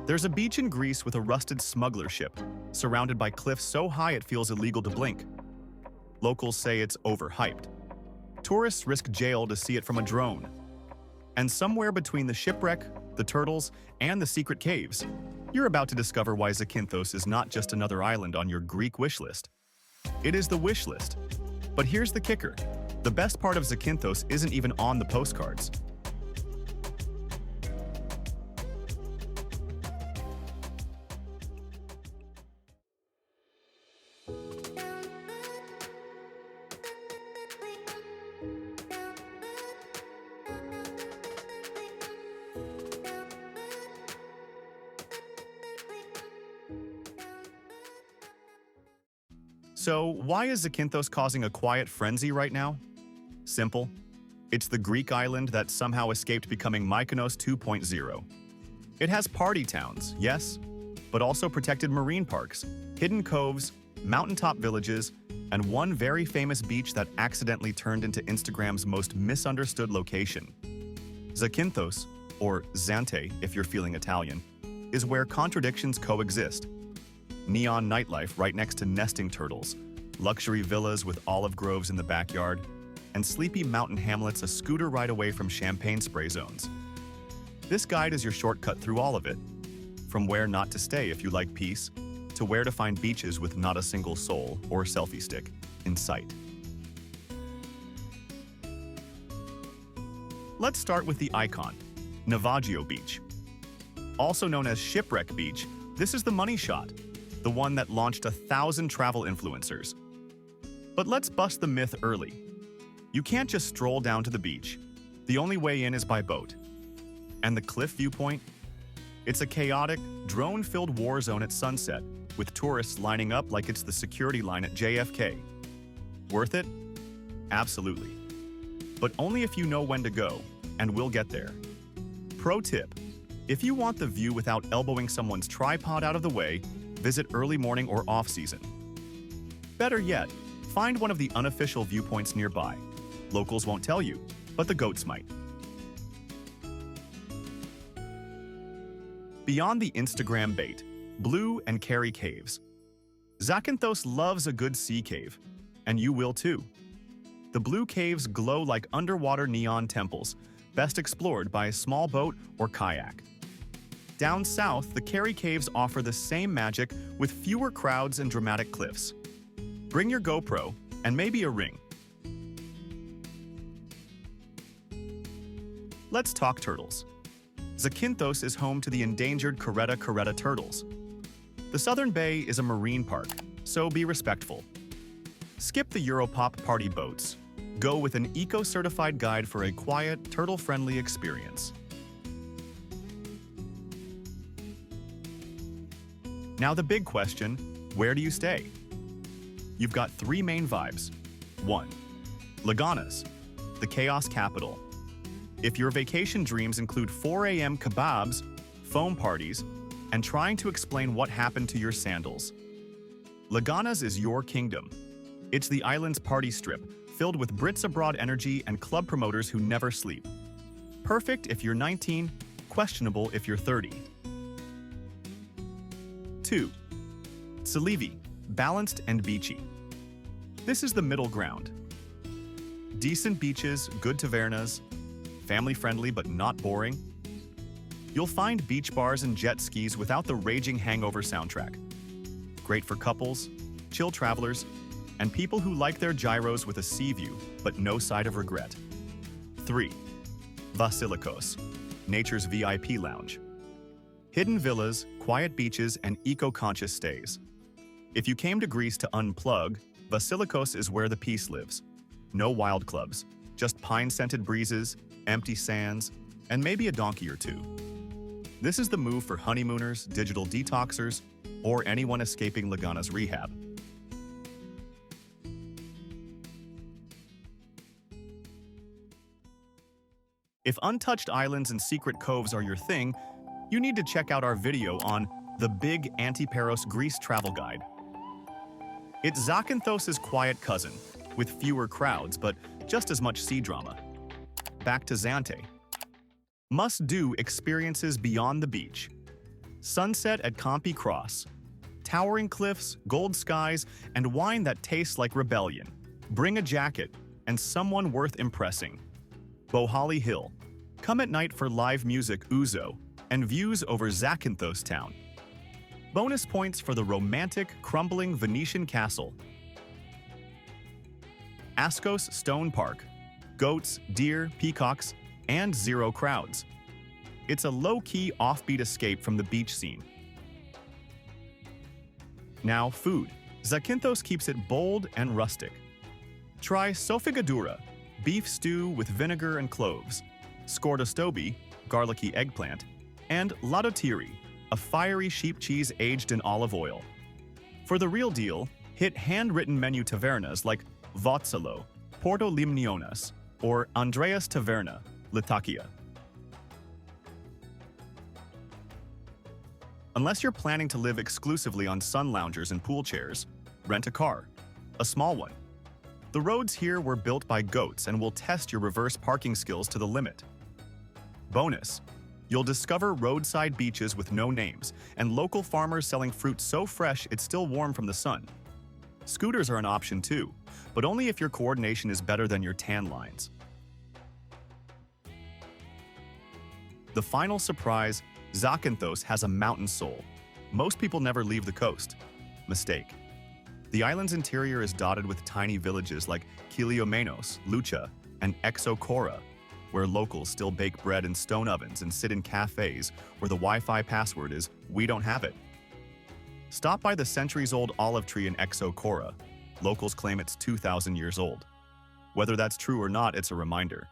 There's a beach in Greece with a rusted smuggler ship, surrounded by cliffs so high it feels illegal to blink. Locals say it's overhyped. Tourists risk jail to see it from a drone. And somewhere between the shipwreck, the turtles, and the secret caves, you're about to discover why Zakinthos is not just another island on your Greek wish list. It is the wish list. But here's the kicker. The best part of Zakinthos isn't even on the postcards. So, why is Zakynthos causing a quiet frenzy right now? Simple. It's the Greek island that somehow escaped becoming Mykonos 2.0. It has party towns, yes, but also protected marine parks, hidden coves, mountaintop villages, and one very famous beach that accidentally turned into Instagram's most misunderstood location. Zakynthos, or Zante if you're feeling Italian, is where contradictions coexist. Neon nightlife right next to nesting turtles, luxury villas with olive groves in the backyard, and sleepy mountain hamlets a scooter ride away from champagne spray zones. This guide is your shortcut through all of it, from where not to stay if you like peace, to where to find beaches with not a single soul or selfie stick in sight. Let's start with the icon, Navagio Beach. Also known as Shipwreck Beach, this is the money shot, the one that launched 1,000 travel influencers. But let's bust the myth early. You can't just stroll down to the beach. The only way in is by boat. And the cliff viewpoint? It's a chaotic, drone-filled war zone at sunset, with tourists lining up like it's the security line at JFK. Worth it? Absolutely. But only if you know when to go, and we'll get there. Pro tip: if you want the view without elbowing someone's tripod out of the way, visit early morning or off-season. Better yet, find one of the unofficial viewpoints nearby. Locals won't tell you, but the goats might. Beyond the Instagram bait, Blue and Carry Caves. Zakinthos loves a good sea cave, and you will too. The Blue Caves glow like underwater neon temples, best explored by a small boat or kayak. Down south, the Carry Caves offer the same magic with fewer crowds and dramatic cliffs. Bring your GoPro and maybe a ring. Let's talk turtles. Zakinthos is home to the endangered caretta turtles. The Southern Bay is a marine park, so be respectful. Skip the Europop party boats. Go with an eco-certified guide for a quiet, turtle-friendly experience. Now the big question, where do you stay? You've got three main vibes. 1. Laganas, the chaos capital. If your vacation dreams include 4 a.m. kebabs, foam parties, and trying to explain what happened to your sandals, Laganas is your kingdom. It's the island's party strip, filled with Brits abroad energy and club promoters who never sleep. Perfect if you're 19, questionable if you're 30. 2. Salivi, balanced and beachy. This is the middle ground. Decent beaches, good tavernas, family-friendly but not boring. You'll find beach bars and jet skis without the raging hangover soundtrack. Great for couples, chill travelers, and people who like their gyros with a sea view but no side of regret. 3. Vasilikos, nature's VIP lounge. Hidden villas, quiet beaches, and eco-conscious stays. If you came to Greece to unplug, Vasilikos is where the peace lives. No wild clubs, just pine-scented breezes, empty sands, and maybe a donkey or two. This is the move for honeymooners, digital detoxers, or anyone escaping Laganas rehab. If untouched islands and secret coves are your thing, you need to check out our video on the Big Antiparos Greece Travel Guide. It's Zakinthos' quiet cousin, with fewer crowds but just as much sea drama. back to Zante. Must-do experiences beyond the beach. Sunset at Campi Cross. Towering cliffs, gold skies, and wine that tastes like rebellion. Bring a jacket and someone worth impressing. Bohali Hill. Come at night for live music Ouzo and views over Zakinthos town. Bonus points for the romantic, crumbling Venetian castle. Askos Stone Park. Goats, deer, peacocks, and zero crowds. It's a low-key, offbeat escape from the beach scene. Now, food. Zakinthos keeps it bold and rustic. Try sofigadura, beef stew with vinegar and cloves, skordostobi, garlicky eggplant, and ladotiri, a fiery sheep cheese aged in olive oil. For the real deal, hit handwritten menu tavernas like Votsalo, Porto Limnionas, or Andreas Taverna, Litakia. Unless you're planning to live exclusively on sun loungers and pool chairs, rent a car, a small one. The roads here were built by goats and will test your reverse parking skills to the limit. Bonus, you'll discover roadside beaches with no names and local farmers selling fruit so fresh it's still warm from the sun. Scooters are an option too, but only if your coordination is better than your tan lines. The final surprise, Zakinthos has a mountain soul. Most people never leave the coast. Mistake. The island's interior is dotted with tiny villages like Kiliomenos, Lucha, and Exokora, where locals still bake bread in stone ovens and sit in cafes where the Wi-Fi password is "We don't have it." Stop by the centuries-old olive tree in Exokora. Locals claim it's 2,000 years old. Whether that's true or not, it's a reminder.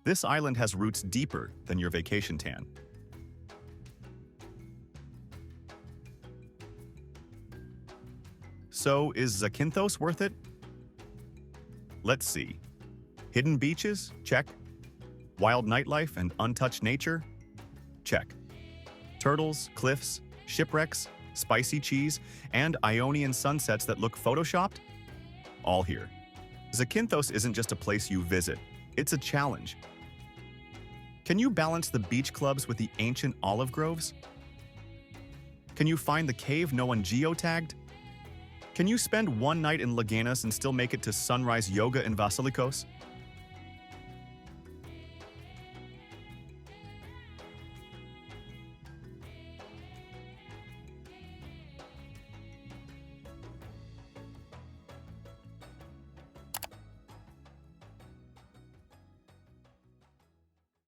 This island has roots deeper than your vacation tan. So, is Zakinthos worth it? Let's see. Hidden beaches? Check. Wild nightlife and untouched nature? Check. Turtles, cliffs, shipwrecks, spicy cheese, and Ionian sunsets that look photoshopped? All here. Zakinthos isn't just a place you visit, it's a challenge. Can you balance the beach clubs with the ancient olive groves? Can you find the cave no one geotagged? Can you spend one night in Laganas and still make it to sunrise yoga in Vasilikos?